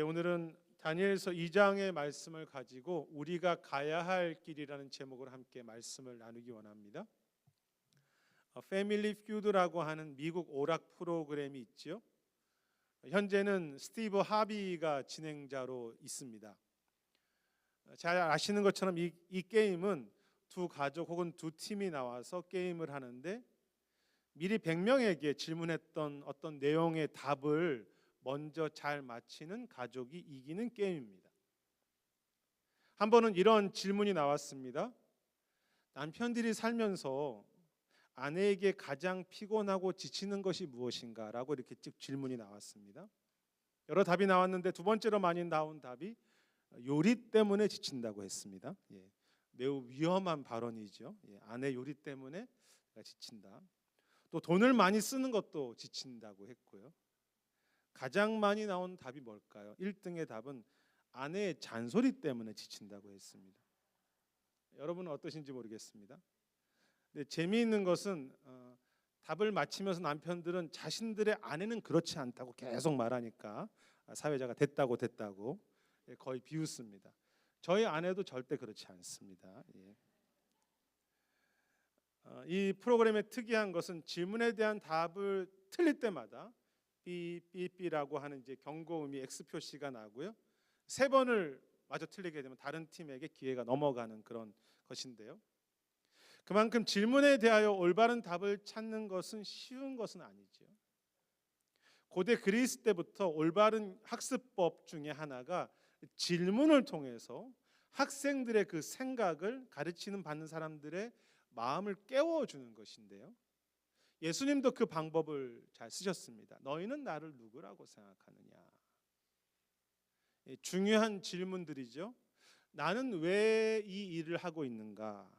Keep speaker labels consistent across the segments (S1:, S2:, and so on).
S1: 오늘은 다니엘서 2장의 말씀을 가지고 우리가 가야 할 길이라는 제목으로 함께 말씀을 나누기 원합니다. 패밀리 퓨드라고 하는 미국 오락 프로그램이 있죠. 현재는 스티브 하비가 진행자로 있습니다. 잘 아시는 것처럼 이 게임은 두 가족 혹은 두 팀이 나와서 게임을 하는데 미리 100명에게 질문했던 어떤 내용의 답을 먼저 잘 맞히는 가족이 이기는 게임입니다. 한 번은 이런 질문이 나왔습니다. 남편들이 살면서 아내에게 가장 피곤하고 지치는 것이 무엇인가? 라고 이렇게 쭉 질문이 나왔습니다. 여러 답이 나왔는데 두 번째로 많이 나온 답이 요리 때문에 지친다고 했습니다. 매우 위험한 발언이죠. 아내 요리 때문에 지친다. 또 돈을 많이 쓰는 것도 지친다고 했고요. 가장 많이 나온 답이 뭘까요? 1등의 답은 아내의 잔소리 때문에 지친다고 했습니다. 여러분은 어떠신지 모르겠습니다. 근데 재미있는 것은 답을 맞히면서 남편들은 자신들의 아내는 그렇지 않다고 계속 말하니까 사회자가 됐다고 거의 비웃습니다. 저희 아내도 절대 그렇지 않습니다. 이 프로그램의 특이한 것은 질문에 대한 답을 틀릴 때마다 삐삐삐라고 하는 이제 경고음이 X 표시가 나고요. 3번을 마저 틀리게 되면 다른 팀에게 기회가 넘어가는 그런 것인데요. 그만큼 질문에 대하여 올바른 답을 찾는 것은 쉬운 것은 아니죠. 고대 그리스 때부터 올바른 학습법 중에 하나가 질문을 통해서 학생들의 그 생각을 가르치는 받는 사람들의 마음을 깨워주는 것인데요. 예수님도 그 방법을 잘 쓰셨습니다. 너희는 나를 누구라고 생각하느냐? 중요한 질문들이죠. 나는 왜 이 일을 하고 있는가?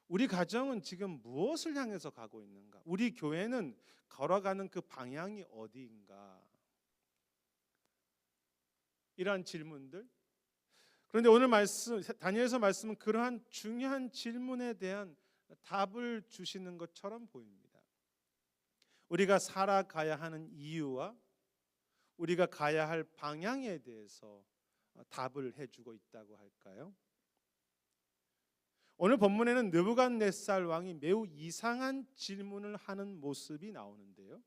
S1: 우리 가정은 지금 무엇을 향해서 가고 있는가? 우리 교회는 걸어가는 그 방향이 어디인가? 이러한 질문들. 그런데 오늘 말씀, 다니엘서 말씀은 그러한 중요한 질문에 대한 답을 주시는 것처럼 보입니다. 우리가 살아가야 하는 이유와 우리가 가야 할 방향에 대해서 답을 해주고 있다고 할까요? 오늘 본문에는 느부갓네살 왕이 매우 이상한 질문을 하는 모습이 나오는데요.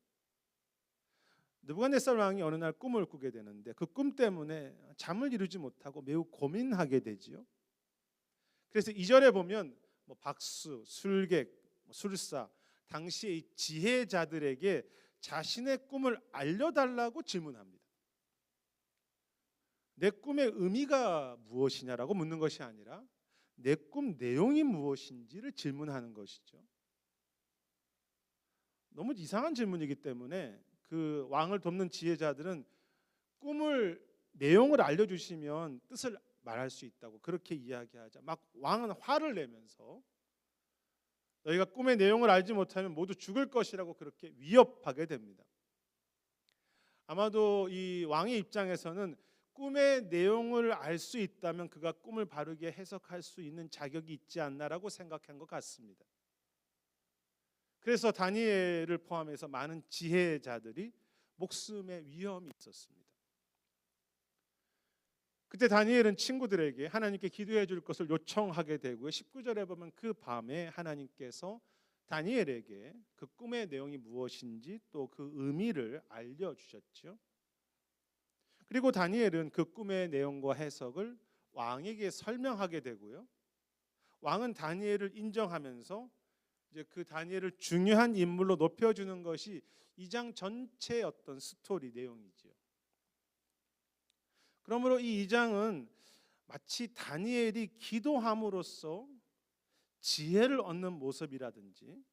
S1: 느부갓네살 왕이 어느 날 꿈을 꾸게 되는데 그 꿈 때문에 잠을 이루지 못하고 매우 고민하게 되지요. 그래서 2절에 보면 박수, 술객, 술사, 당시의 지혜자들에게 자신의 꿈을 알려달라고 질문합니다. 내 꿈의 의미가 무엇이냐라고 묻는 것이 아니라 내 꿈 내용이 무엇인지를 질문하는 것이죠. 너무 이상한 질문이기 때문에 그 왕을 돕는 지혜자들은 꿈을 내용을 알려주시면 뜻을 말할 수 있다고 그렇게 이야기하자 막 왕은 화를 내면서 너희가 꿈의 내용을 알지 못하면 모두 죽을 것이라고 그렇게 위협하게 됩니다. 아마도 이 왕의 입장에서는 꿈의 내용을 알 수 있다면 그가 꿈을 바르게 해석할 수 있는 자격이 있지 않나라고 생각한 것 같습니다. 그래서 다니엘을 포함해서 많은 지혜자들이 목숨의 위험이 있었습니다. 그때 다니엘은 친구들에게 하나님께 기도해 줄 것을 요청하게 되고요. 19절에 보면 그 밤에 하나님께서 다니엘에게 그 꿈의 내용이 무엇인지 또 그 의미를 알려주셨죠. 그리고 다니엘은 그 꿈의 내용과 해석을 왕에게 설명하게 되고요. 왕은 다니엘을 인정하면서 이제 그 다니엘을 중요한 인물로 높여주는 것이 2장 전체의 어떤 스토리 내용이지요. 그러므로 이 2장은 마치 다니엘이 기도함으로써 지혜를 얻는 모습이라든지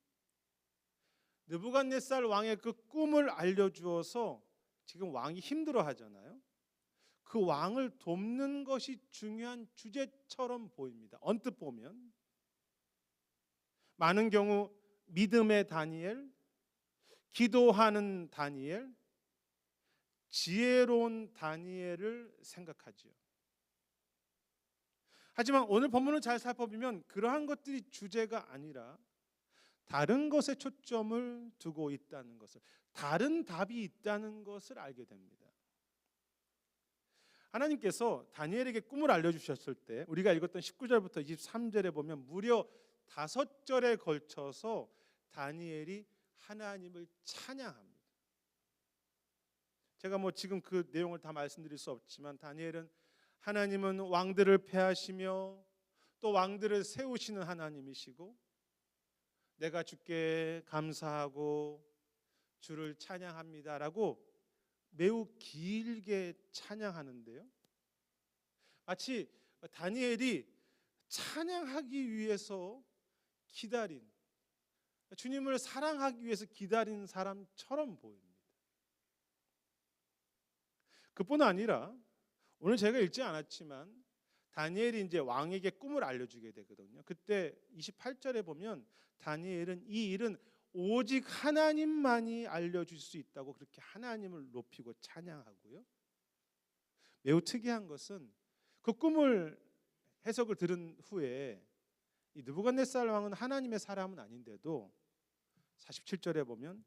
S1: 느부갓네살 왕의 그 꿈을 알려주어서 지금 왕이 힘들어하잖아요. 그 왕을 돕는 것이 중요한 주제처럼 보입니다. 언뜻 보면 많은 경우 믿음의 다니엘, 기도하는 다니엘, 지혜로운 다니엘을 생각하지요. 하지만 오늘 본문을 잘 살펴보면 그러한 것들이 주제가 아니라 다른 것에 초점을 두고 있다는 것을, 다른 답이 있다는 것을 알게 됩니다. 하나님께서 다니엘에게 꿈을 알려주셨을 때 우리가 읽었던 19절부터 23절에 보면 무려 5절에 걸쳐서 다니엘이 하나님을 찬양합니다. 제가 지금 그 내용을 다 말씀드릴 수 없지만 다니엘은 하나님은 왕들을 패하시며 또 왕들을 세우시는 하나님이시고 내가 주께 감사하고 주를 찬양합니다라고 매우 길게 찬양하는데요. 마치 다니엘이 찬양하기 위해서 기다린, 주님을 사랑하기 위해서 기다린 사람처럼 보입니다. 그뿐 아니라 오늘 제가 읽지 않았지만 다니엘이 이제 왕에게 꿈을 알려주게 되거든요. 그때 28절에 보면 다니엘은 이 일은 오직 하나님만이 알려줄 수 있다고 그렇게 하나님을 높이고 찬양하고요. 매우 특이한 것은 그 꿈을 해석을 들은 후에 이 느부갓네살 왕은 하나님의 사람은 아닌데도 47절에 보면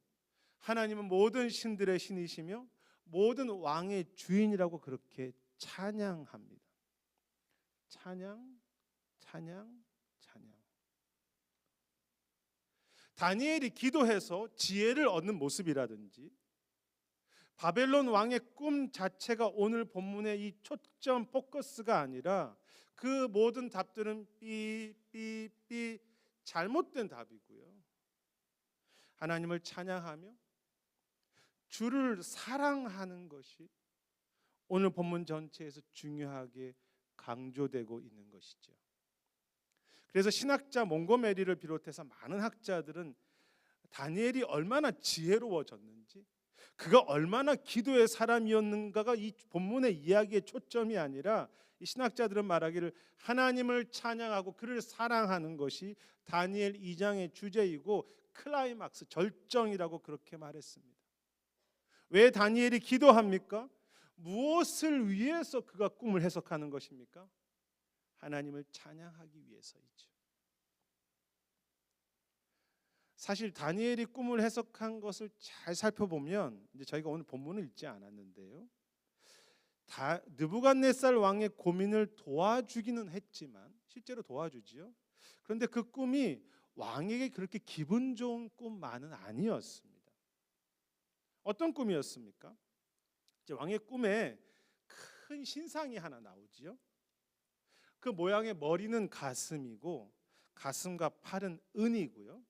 S1: 하나님은 모든 신들의 신이시며 모든 왕의 주인이라고 그렇게 찬양합니다. 찬양, 찬양, 찬양. 다니엘이 기도해서 지혜를 얻는 모습이라든지 바벨론 왕의 꿈 자체가 오늘 본문의 이 초점 포커스가 아니라 그 모든 답들은 삐삐삐 잘못된 답이고요. 하나님을 찬양하며 주를 사랑하는 것이 오늘 본문 전체에서 중요하게 강조되고 있는 것이죠. 그래서 신학자 몽고메리를 비롯해서 많은 학자들은 다니엘이 얼마나 지혜로워졌는지 그가 얼마나 기도의 사람이었는가가 이 본문의 이야기의 초점이 아니라 이 신학자들은 말하기를 하나님을 찬양하고 그를 사랑하는 것이 다니엘 2장의 주제이고 클라이막스 절정이라고 그렇게 말했습니다. 왜 다니엘이 기도합니까? 무엇을 위해서 그가 꿈을 해석하는 것입니까? 하나님을 찬양하기 위해서이죠. 사실 다니엘이 꿈을 해석한 것을 잘 살펴보면 이제 저희가 오늘 본문을 읽지 않았는데요. 느부갓네살 왕의 고민을 도와주기는 했지만 실제로 도와주지요. 그런데 그 꿈이 왕에게 그렇게 기분 좋은 꿈만은 아니었습니다. 어떤 꿈이었습니까? 이제 왕의 꿈에 큰 신상이 하나 나오지요. 그 모양의 머리는 가슴이고 가슴과 팔은 은이고요.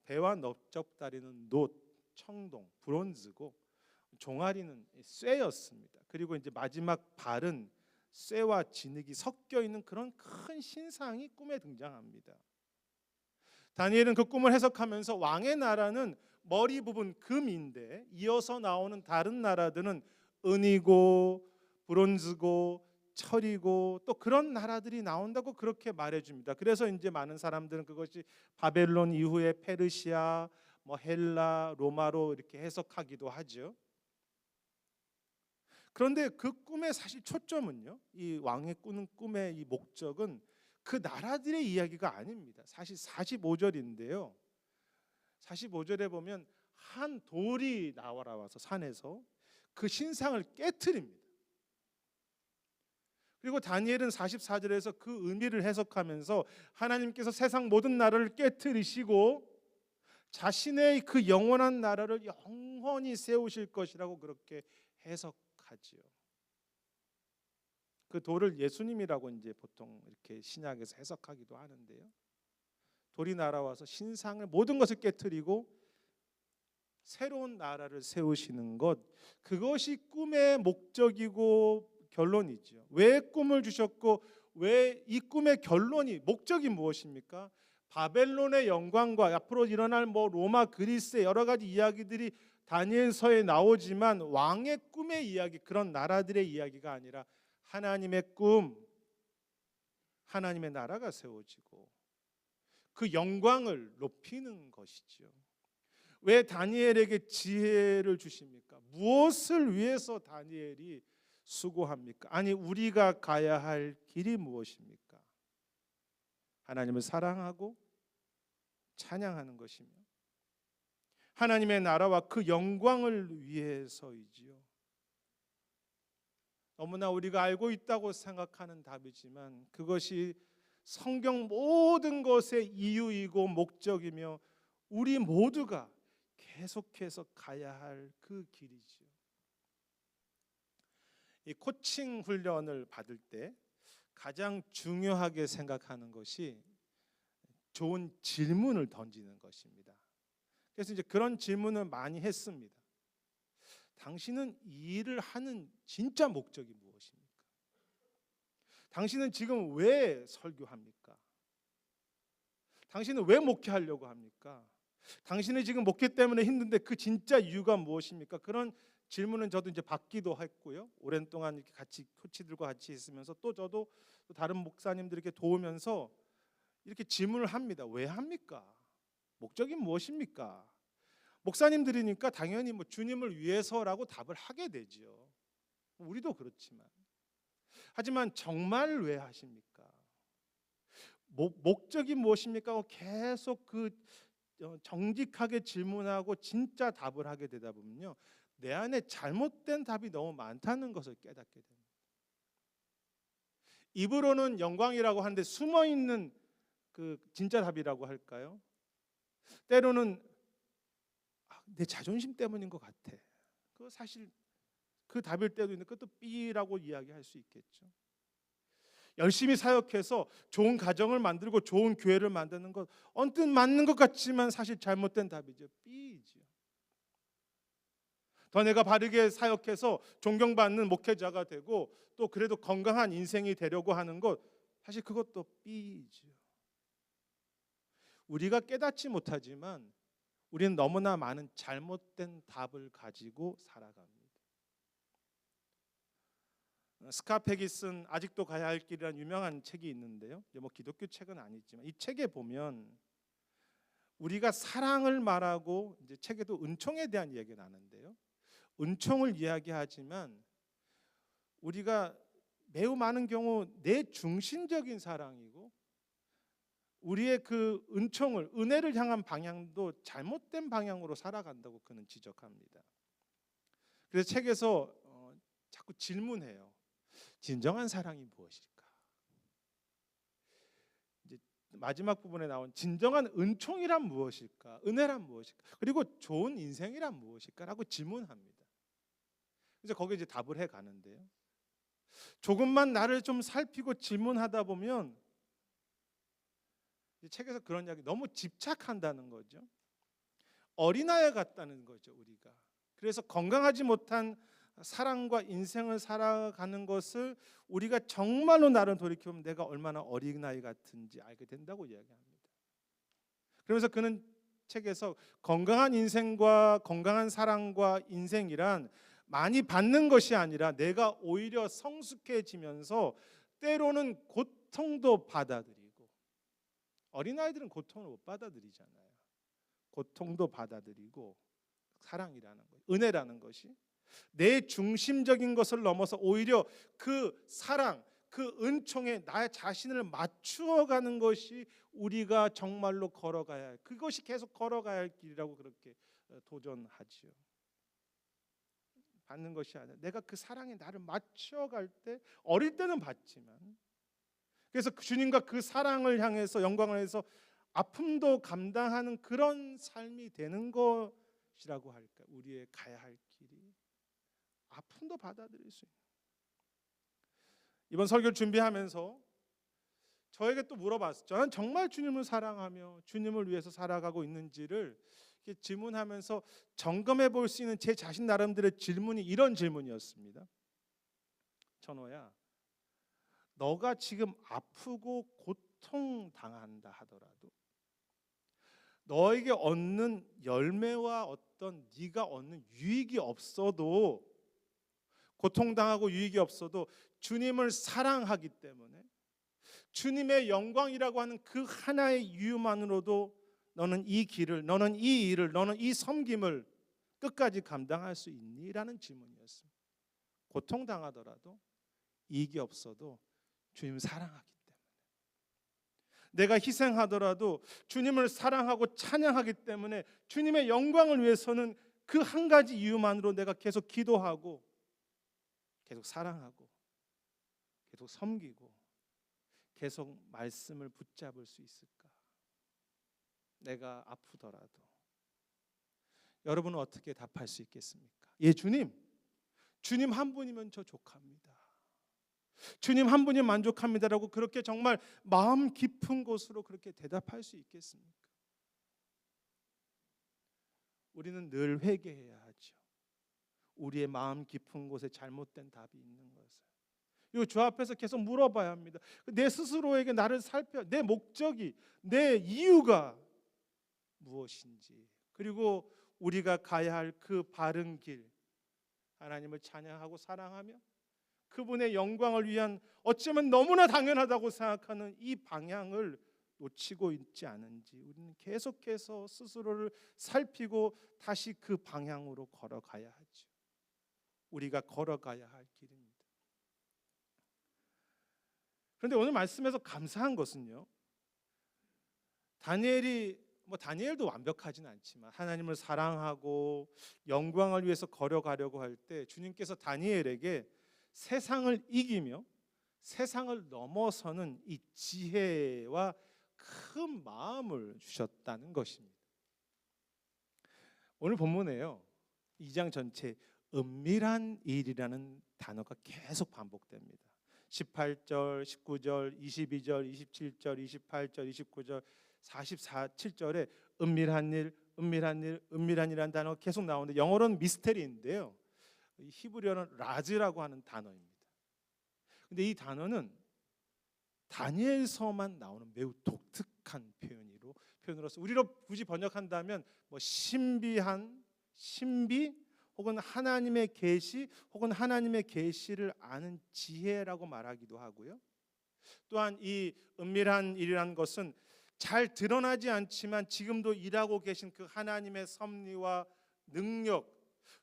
S1: 배와 넓적다리는 놋, 청동, 브론즈고 종아리는 쇠였습니다. 그리고 이제 마지막 발은 쇠와 진흙이 섞여 있는 그런 큰 신상이 꿈에 등장합니다. 다니엘은 그 꿈을 해석하면서 왕의 나라는 머리 부분 금인데 이어서 나오는 다른 나라들은 은이고 브론즈고 철이고 또 그런 나라들이 나온다고 그렇게 말해줍니다. 그래서 이제 많은 사람들은 그것이 바벨론 이후에 페르시아, 헬라, 로마로 이렇게 해석하기도 하죠. 그런데 그 꿈의 사실 초점은요, 이 왕의 꾸는 꿈의 이 목적은 그 나라들의 이야기가 아닙니다. 사실 45절인데요. 45절에 보면 한 돌이 나와서 산에서 그 신상을 깨트립니다. 그리고 다니엘은 44절에서 그 의미를 해석하면서 하나님께서 세상 모든 나라를 깨트리시고 자신의 그 영원한 나라를 영원히 세우실 것이라고 그렇게 해석하지요. 그 돌을 예수님이라고 이제 보통 이렇게 신약에서 해석하기도 하는데요. 돌이 날아와서 신상을 모든 것을 깨트리고 새로운 나라를 세우시는 것, 그것이 꿈의 목적이고 결론이죠. 왜 꿈을 주셨고 왜 이 꿈의 결론이 목적이 무엇입니까? 바벨론의 영광과 앞으로 일어날 로마, 그리스의 여러 가지 이야기들이 다니엘서에 나오지만 왕의 꿈의 이야기, 그런 나라들의 이야기가 아니라 하나님의 꿈, 하나님의 나라가 세워지고 그 영광을 높이는 것이죠. 왜 다니엘에게 지혜를 주십니까? 무엇을 위해서 다니엘이 수고합니까? 아니, 우리가 가야 할 길이 무엇입니까? 하나님을 사랑하고 찬양하는 것이며 하나님의 나라와 그 영광을 위해서이지요. 너무나 우리가 알고 있다고 생각하는 답이지만 그것이 성경 모든 것의 이유이고 목적이며 우리 모두가 계속해서 가야 할 그 길이지요. 이 코칭 훈련을 받을 때 가장 중요하게 생각하는 것이 좋은 질문을 던지는 것입니다. 그래서 이제 그런 질문을 많이 했습니다. 당신은 이 일을 하는 진짜 목적이 무엇입니까? 당신은 지금 왜 설교합니까? 당신은 왜 목회하려고 합니까? 당신이 지금 목회 때문에 힘든데 그 진짜 이유가 무엇입니까? 그런 질문은 저도 이제 받기도 했고요. 오랜 동안 이렇게 같이 코치들과 같이 있으면서 또 저도 또 다른 목사님들에게 도우면서 이렇게 질문을 합니다. 왜 합니까? 목적이 무엇입니까? 목사님들이니까 당연히 뭐 주님을 위해서라고 답을 하게 되지요. 우리도 그렇지만. 하지만 정말 왜 하십니까? 목적이 무엇입니까? 계속 그 정직하게 질문하고 진짜 답을 하게 되다 보면요, 내 안에 잘못된 답이 너무 많다는 것을 깨닫게 됩니다. 입으로는 영광이라고 하는데 숨어 있는 그 진짜 답이라고 할까요? 때로는 내 자존심 때문인 것 같아. 그 사실 그 답일 때도 있는데 그것도 B라고 이야기할 수 있겠죠. 열심히 사역해서 좋은 가정을 만들고 좋은 교회를 만드는 것 언뜻 맞는 것 같지만 사실 잘못된 답이죠. B이죠. 더 내가 바르게 사역해서 존경받는 목회자가 되고 또 그래도 건강한 인생이 되려고 하는 것 사실 그것도 B이죠. 우리가 깨닫지 못하지만 우리는 너무나 많은 잘못된 답을 가지고 살아갑니다. 스카펙이 쓴 아직도 가야 할 길이라는 유명한 책이 있는데요. 뭐 기독교 책은 아니지만 이 책에 보면 우리가 사랑을 말하고 이제 책에도 은총에 대한 이야기가 나는데요. 은총을 이야기하지만 우리가 매우 많은 경우 내 중심적인 사랑이고 우리의 그 은총을 은혜를 향한 방향도 잘못된 방향으로 살아간다고 그는 지적합니다. 그래서 책에서 자꾸 질문해요. 진정한 사랑이 무엇일까? 이제 마지막 부분에 나온 진정한 은총이란 무엇일까? 은혜란 무엇일까? 그리고 좋은 인생이란 무엇일까라고 질문합니다. 그래서 거기에 이제 답을 해 가는데요. 조금만 나를 좀 살피고 질문하다 보면 책에서 그런 이야기 너무 집착한다는 거죠. 어린아이 같다는 거죠, 우리가. 그래서 건강하지 못한 사랑과 인생을 살아가는 것을 우리가 정말로 나를 돌이켜보면 내가 얼마나 어린아이 같은지 알게 된다고 이야기합니다. 그러면서 그는 책에서 건강한 인생과 건강한 사랑과 인생이란 많이 받는 것이 아니라 내가 오히려 성숙해지면서 때로는 고통도 받아들이고 어린아이들은 고통을 못 받아들이잖아요. 고통도 받아들이고 사랑이라는 것, 은혜라는 것이 내 중심적인 것을 넘어서 오히려 그 사랑, 그 은총에 나의 자신을 맞추어가는 것이 우리가 정말로 걸어가야 할, 그것이 계속 걸어가야 할 길이라고 그렇게 도전하지요. 받는 것이 아니라 내가 그 사랑에 나를 맞춰갈 때 어릴 때는 받지만 그래서 주님과 그 사랑을 향해서 영광을 해서 아픔도 감당하는 그런 삶이 되는 것이라고 할까? 우리의 가야 할 길이 아픔도 받아들일 수 있는. 이번 설교를 준비하면서 저에게 또 물어봤어요. 저는 정말 주님을 사랑하며 주님을 위해서 살아가고 있는지를 이렇게 질문하면서 점검해 볼 수 있는 제 자신 나름대로의 질문이 이런 질문이었습니다. 천호야, 너가 지금 아프고 고통당한다 하더라도 너에게 얻는 열매와 어떤 네가 얻는 유익이 없어도 고통당하고 유익이 없어도 주님을 사랑하기 때문에 주님의 영광이라고 하는 그 하나의 이유만으로도 너는 이 길을, 너는 이 일을, 너는 이 섬김을 끝까지 감당할 수 있니? 라는 질문이었습니다. 고통당하더라도 이익이 없어도 주님 사랑하기 때문에 내가 희생하더라도 주님을 사랑하고 찬양하기 때문에 주님의 영광을 위해서는 그 한 가지 이유만으로 내가 계속 기도하고 계속 사랑하고 계속 섬기고 계속 말씀을 붙잡을 수 있을까? 내가 아프더라도. 여러분은 어떻게 답할 수 있겠습니까? 예, 주님 한 분이면 저 족합니다. 주님 한 분이 만족합니다라고 그렇게 정말 마음 깊은 곳으로 그렇게 대답할 수 있겠습니까? 우리는 늘 회개해야 하죠. 우리의 마음 깊은 곳에 잘못된 답이 있는 것을. 이 주 앞에서 계속 물어봐야 합니다. 내 스스로에게 나를 살펴, 내 목적이, 내 이유가 무엇인지, 그리고 우리가 가야 할 그 바른 길, 하나님을 찬양하고 사랑하며 그분의 영광을 위한 어쩌면 너무나 당연하다고 생각하는 이 방향을 놓치고 있지 않은지 우리는 계속해서 스스로를 살피고 다시 그 방향으로 걸어가야 하죠. 우리가 걸어가야 할 길입니다. 그런데 오늘 말씀에서 감사한 것은요, 다니엘도 완벽하진 않지만 하나님을 사랑하고 영광을 위해서 걸어가려고 할 때 주님께서 다니엘에게 세상을 이기며 세상을 넘어서는 이 지혜와 큰 마음을 주셨다는 것입니다. 오늘 본문에요, 2장 전체 은밀한 일이라는 단어가 계속 반복됩니다. 18절, 19절, 22절, 27절, 28절, 29절, 7절에 은밀한 일, 은밀한이라는 단어가 계속 나오는데 영어로는 미스테리인데요, 히브리어는 라즈라고 하는 단어입니다. 근데 이 단어는 다니엘서만 나오는 매우 독특한 표현으로서 우리로 굳이 번역한다면 신비한, 신비 혹은 하나님의 계시 혹은 하나님의 계시를 아는 지혜라고 말하기도 하고요. 또한 이 은밀한 일이라는 것은 잘 드러나지 않지만 지금도 일하고 계신 그 하나님의 섭리와 능력,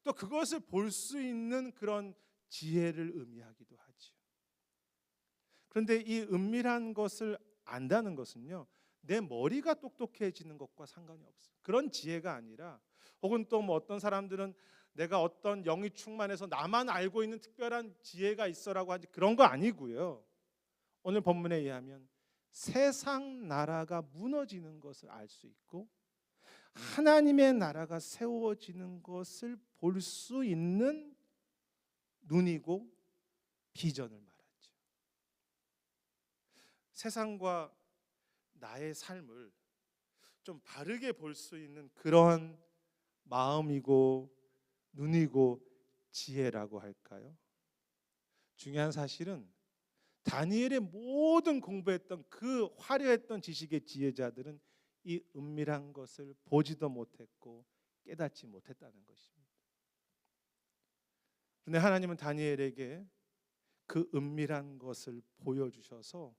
S1: 또 그것을 볼 수 있는 그런 지혜를 의미하기도 하죠. 그런데 이 은밀한 것을 안다는 것은요, 내 머리가 똑똑해지는 것과 상관이 없어요. 그런 지혜가 아니라, 혹은 또 어떤 사람들은 내가 어떤 영이 충만해서 나만 알고 있는 특별한 지혜가 있어라고 하지, 그런 거 아니고요. 오늘 본문에 의하면 세상 나라가 무너지는 것을 알 수 있고 하나님의 나라가 세워지는 것을 볼 수 있는 눈이고 비전을 말하죠. 세상과 나의 삶을 좀 바르게 볼 수 있는 그런 마음이고 눈이고 지혜라고 할까요? 중요한 사실은 다니엘의 모든 공부했던 그 화려했던 지식의 지혜자들은 이 은밀한 것을 보지도 못했고 깨닫지 못했다는 것입니다. 그런데 하나님은 다니엘에게 그 은밀한 것을 보여주셔서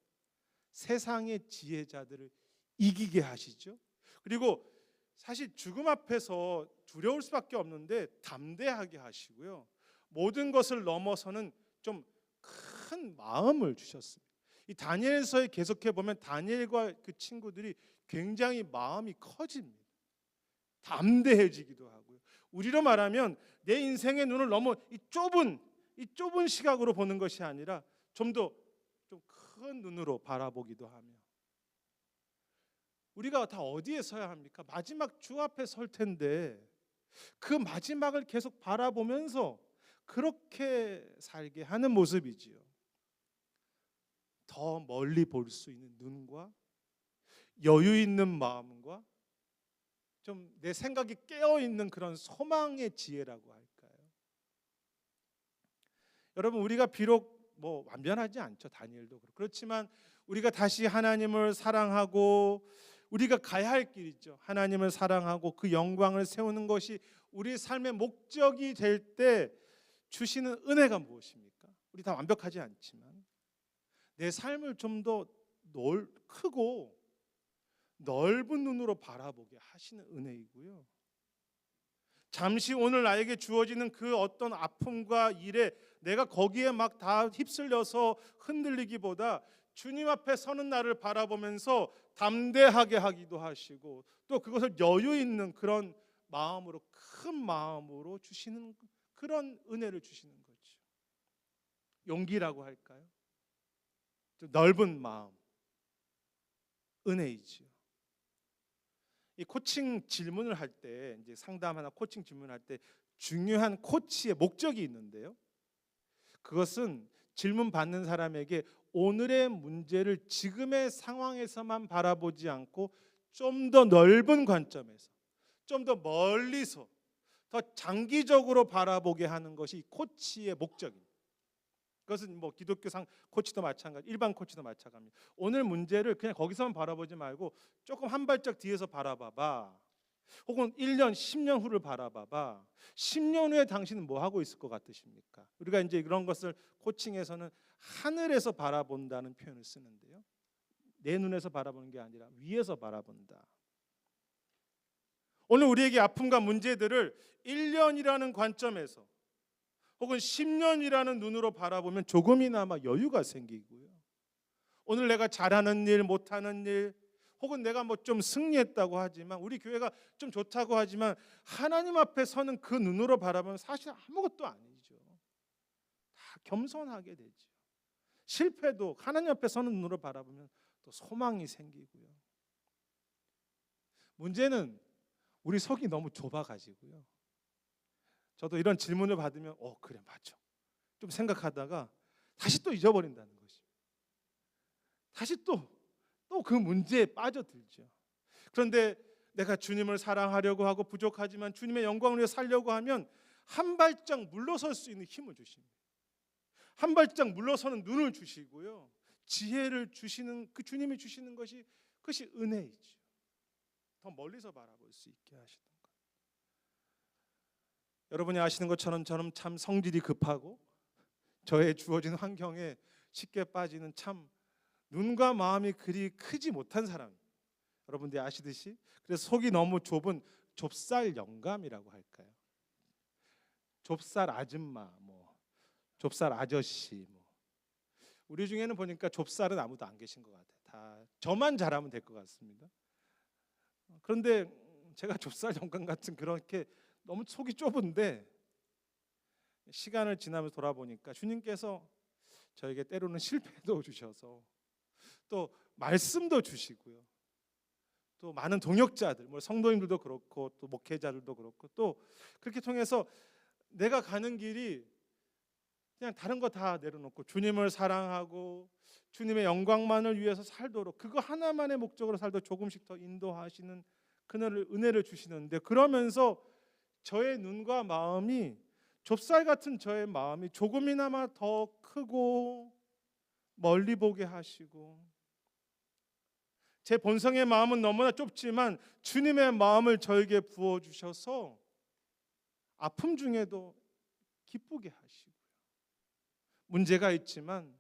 S1: 세상의 지혜자들을 이기게 하시죠. 그리고 사실 죽음 앞에서 두려울 수밖에 없는데 담대하게 하시고요, 모든 것을 넘어서는 좀 큰 마음을 주셨습니다. 이 다니엘서에 계속해 보면 다니엘과 그 친구들이 굉장히 마음이 커집니다. 담대해지기도 하고요. 우리로 말하면 내 인생의 눈을 너무 이 좁은 시각으로 보는 것이 아니라 좀 더 좀 큰 눈으로 바라보기도 하며, 우리가 다 어디에 서야 합니까? 마지막 주 앞에 설 텐데 그 마지막을 계속 바라보면서 그렇게 살게 하는 모습이지요. 더 멀리 볼 수 있는 눈과 여유 있는 마음과 좀 내 생각이 깨어 있는 그런 소망의 지혜라고 할까요? 여러분, 우리가 비록 완전하지 않죠. 다니엘도 그렇고. 그렇지만 우리가 다시 하나님을 사랑하고 우리가 가야 할 길 있죠. 하나님을 사랑하고 그 영광을 세우는 것이 우리 삶의 목적이 될 때 주시는 은혜가 무엇입니까? 우리 다 완벽하지 않지만 내 삶을 좀 더 크고 넓은 눈으로 바라보게 하시는 은혜이고요. 잠시 오늘 나에게 주어지는 그 어떤 아픔과 일에 내가 거기에 막 다 휩쓸려서 흔들리기보다 주님 앞에 서는 나를 바라보면서 담대하게 하기도 하시고 또 그것을 여유 있는 그런 마음으로, 큰 마음으로 주시는 그런 은혜를 주시는 거죠. 용기라고 할까요? 좀 넓은 마음, 은혜이지요. 이 코칭 질문을 할 때, 이제 상담하나 코칭 질문을 할 때 중요한 코치의 목적이 있는데요. 그것은 질문 받는 사람에게 오늘의 문제를 지금의 상황에서만 바라보지 않고 좀 더 넓은 관점에서, 좀 더 멀리서, 더 장기적으로 바라보게 하는 것이 코치의 목적입니다. 그것은 뭐 기독교상 코치도 마찬가지, 일반 코치도 마찬가지입니다. 오늘 문제를 그냥 거기서만 바라보지 말고 조금 한 발짝 뒤에서 바라봐봐. 혹은 1년, 10년 후를 바라봐봐. 10년 후에 당신은 뭐 하고 있을 것 같으십니까? 우리가 이제 이런 것을 코칭에서는 하늘에서 바라본다는 표현을 쓰는데요. 내 눈에서 바라보는 게 아니라 위에서 바라본다. 오늘 우리에게 아픔과 문제들을 1년이라는 관점에서 혹은 10년이라는 눈으로 바라보면 조금이나마 여유가 생기고요. 오늘 내가 잘하는 일, 못하는 일, 혹은 내가 뭐 좀 승리했다고 하지만, 우리 교회가 좀 좋다고 하지만 하나님 앞에 서는 그 눈으로 바라보면 사실 아무것도 아니죠. 다 겸손하게 되죠. 실패도 하나님 앞에 서는 눈으로 바라보면 또 소망이 생기고요. 문제는 우리 속이 너무 좁아가지고요. 저도 이런 질문을 받으면 그래 맞죠. 좀 생각하다가 다시 또 잊어버린다는 것이. 다시 또 그 문제에 빠져들죠. 그런데 내가 주님을 사랑하려고 하고 부족하지만 주님의 영광을 위해 살려고 하면 한 발짝 물러설 수 있는 힘을 주십니다. 한 발짝 물러서는 눈을 주시고요. 지혜를 주시는 그 주님이 주시는 것이 그것이 은혜이죠. 더 멀리서 바라볼 수 있게 하시는 것. 여러분이 아시는 것처럼 저는 참 성질이 급하고 저의 주어진 환경에 쉽게 빠지는 참 눈과 마음이 그리 크지 못한 사람. 여러분들이 아시듯이 그래서 속이 너무 좁은 좁쌀 영감이라고 할까요? 좁쌀 아줌마, 좁쌀 아저씨. 우리 중에는 보니까 좁쌀은 아무도 안 계신 것 같아요. 다 저만 잘하면 될 것 같습니다. 그런데 제가 좁쌀 영감 같은 그렇게 너무 속이 좁은데 시간을 지나면서 돌아보니까 주님께서 저에게 때로는 실패도 주셔서 또 말씀도 주시고요. 또 많은 동역자들, 성도님들도 그렇고 또 목회자들도 그렇고 또 그렇게 통해서 내가 가는 길이 그냥 다른 거 다 내려놓고 주님을 사랑하고 주님의 영광만을 위해서 살도록 그거 하나만의 목적으로 살도록 조금씩 더 인도하시는 그날을 은혜를 주시는데, 그러면서 저의 눈과 마음이 좁쌀 같은 저의 마음이 조금이나마 더 크고 멀리 보게 하시고, 제 본성의 마음은 너무나 좁지만 주님의 마음을 저에게 부어주셔서 아픔 중에도 기쁘게 하시고요. 문제가 있지만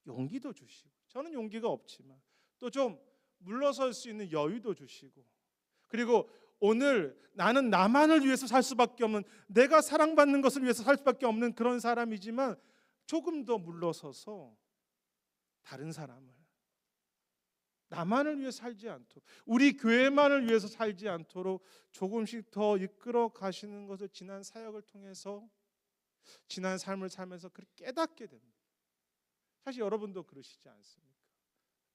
S1: 용기도 주시고, 저는 용기가 없지만 또 좀 물러설 수 있는 여유도 주시고, 그리고 오늘 나는 나만을 위해서 살 수밖에 없는, 내가 사랑받는 것을 위해서 살 수밖에 없는 그런 사람이지만 조금 더 물러서서 다른 사람을, 나만을 위해 살지 않도록, 우리 교회만을 위해서 살지 않도록 조금씩 더 이끌어 가시는 것을 지난 사역을 통해서, 지난 삶을 살면서 그렇게 깨닫게 됩니다. 사실 여러분도 그러시지 않습니까?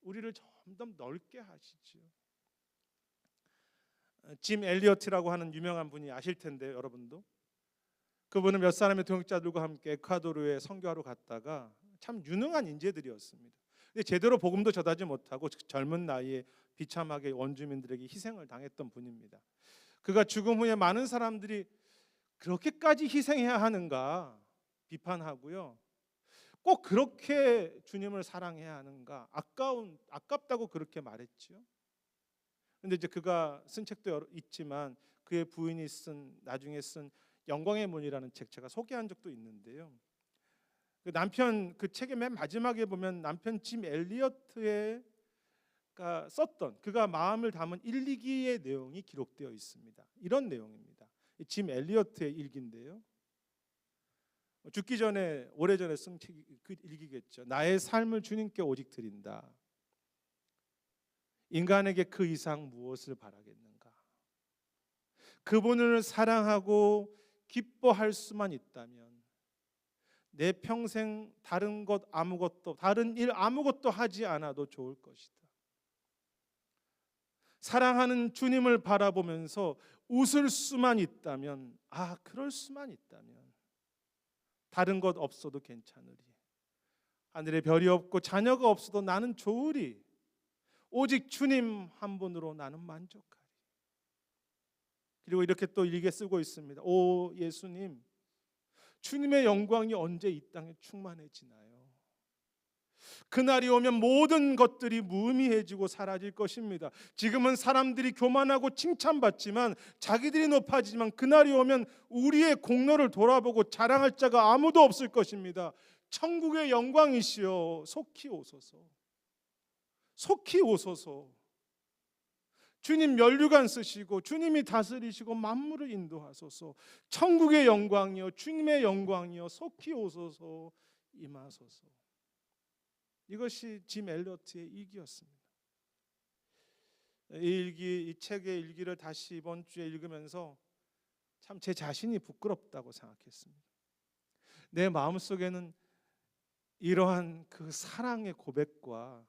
S1: 우리를 점점 넓게 하시지요. 짐 엘리어트라고 하는 유명한 분이 아실 텐데, 여러분도 그분은 몇 사람의 동역자들과 함께 에콰도르에 선교하러 갔다가 참 유능한 인재들이었습니다. 근데 제대로 복음도 전하지 못하고 젊은 나이에 비참하게 원주민들에게 희생을 당했던 분입니다. 그가 죽음 후에 많은 사람들이 그렇게까지 희생해야 하는가 비판하고요. 꼭 그렇게 주님을 사랑해야 하는가, 아깝다고 그렇게 말했지요. 근데 이제 그가 쓴 책도 있지만 그의 부인이 나중에 쓴 영광의 문이라는 책 제가 소개한 적도 있는데요. 그 남편, 그 책의 맨 마지막에 보면 남편 짐 엘리어트가 썼던, 그가 마음을 담은 일기의 내용이 기록되어 있습니다. 이런 내용입니다. 짐 엘리어트의 일기인데요. 죽기 전에, 오래전에 쓴 책이 그 일기겠죠. 나의 삶을 주님께 오직 드린다. 인간에게 그 이상 무엇을 바라겠는가? 그분을 사랑하고 기뻐할 수만 있다면 내 평생 다른 것 아무것도, 다른 일 아무것도 하지 않아도 좋을 것이다. 사랑하는 주님을 바라보면서 웃을 수만 있다면, 그럴 수만 있다면 다른 것 없어도 괜찮으리. 하늘에 별이 없고 자녀가 없어도 나는 좋으리. 오직 주님 한 분으로 나는 만족하리. 그리고 이렇게 또 일기에 쓰고 있습니다. 오 예수님, 주님의 영광이 언제 이 땅에 충만해지나요? 그날이 오면 모든 것들이 무의미해지고 사라질 것입니다. 지금은 사람들이 교만하고 칭찬받지만, 자기들이 높아지지만, 그날이 오면 우리의 공로를 돌아보고 자랑할 자가 아무도 없을 것입니다. 천국의 영광이시여 속히 오소서. 속히 오소서. 주님 면류관 쓰시고 주님이 다스리시고 만물을 인도하소서. 천국의 영광이여, 주님의 영광이여 속히 오소서 임하소서. 이것이 짐 엘리어트의 일기였습니다. 이 책의 일기를 다시 이번 주에 읽으면서 참 제 자신이 부끄럽다고 생각했습니다. 내 마음속에는 이러한 그 사랑의 고백과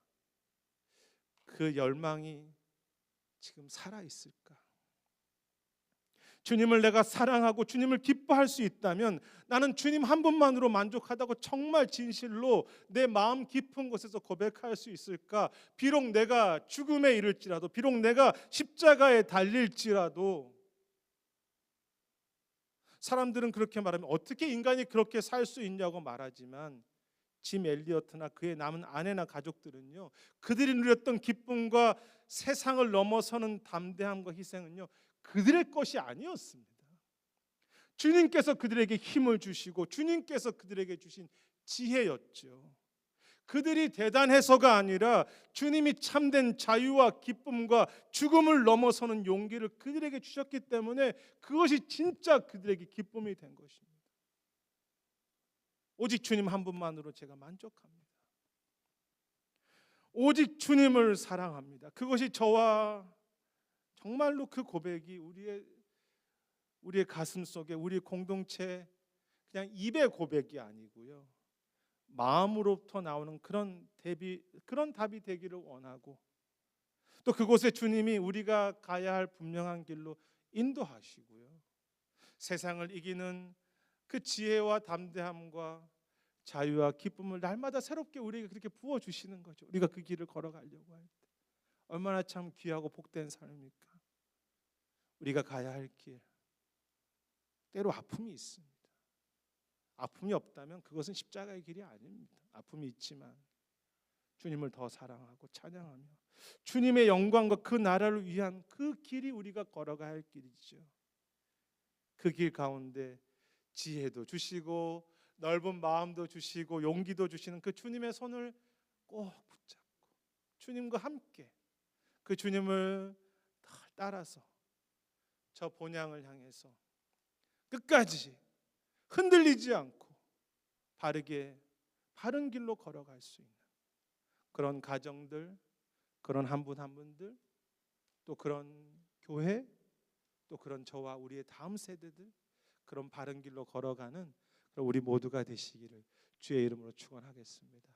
S1: 그 열망이 지금 살아있을까? 주님을 내가 사랑하고 주님을 기뻐할 수 있다면 나는 주님 한 분만으로 만족하다고 정말 진실로 내 마음 깊은 곳에서 고백할 수 있을까? 비록 내가 죽음에 이를지라도, 비록 내가 십자가에 달릴지라도, 사람들은 그렇게 말하면 어떻게 인간이 그렇게 살 수 있냐고 말하지만, 짐 엘리어트나 그의 남은 아내나 가족들은요, 그들이 누렸던 기쁨과 세상을 넘어서는 담대함과 희생은요, 그들의 것이 아니었습니다. 주님께서 그들에게 힘을 주시고 주님께서 그들에게 주신 지혜였죠. 그들이 대단해서가 아니라 주님이 참된 자유와 기쁨과 죽음을 넘어서는 용기를 그들에게 주셨기 때문에 그것이 진짜 그들에게 기쁨이 된 것입니다. 오직 주님 한 분만으로 제가 만족합니다. 오직 주님을 사랑합니다. 그것이 저와 정말로 그 고백이 우리의 가슴 속에, 우리 공동체 그냥 입의 고백이 아니고요, 마음으로부터 나오는 그런 답이 되기를 원하고, 또 그곳에 주님이 우리가 가야 할 분명한 길로 인도하시고요, 세상을 이기는 그 지혜와 담대함과 자유와 기쁨을 날마다 새롭게 우리에게 그렇게 부어주시는 거죠. 우리가 그 길을 걸어가려고 할 때 얼마나 참 귀하고 복된 삶입니까? 우리가 가야 할 길, 때로 아픔이 있습니다. 아픔이 없다면 그것은 십자가의 길이 아닙니다. 아픔이 있지만 주님을 더 사랑하고 찬양하며 주님의 영광과 그 나라를 위한 그 길이 우리가 걸어가야 할 길이죠. 그 길 가운데 지혜도 주시고 넓은 마음도 주시고 용기도 주시는 그 주님의 손을 꼭 붙잡고 주님과 함께 그 주님을 따라서 저 본향을 향해서 끝까지 흔들리지 않고 바른 길로 걸어갈 수 있는 그런 가정들, 그런 한 분 한 분들, 또 그런 교회, 또 그런 저와 우리의 다음 세대들, 그런 바른 길로 걸어가는 우리 모두가 되시기를 주의 이름으로 축원하겠습니다.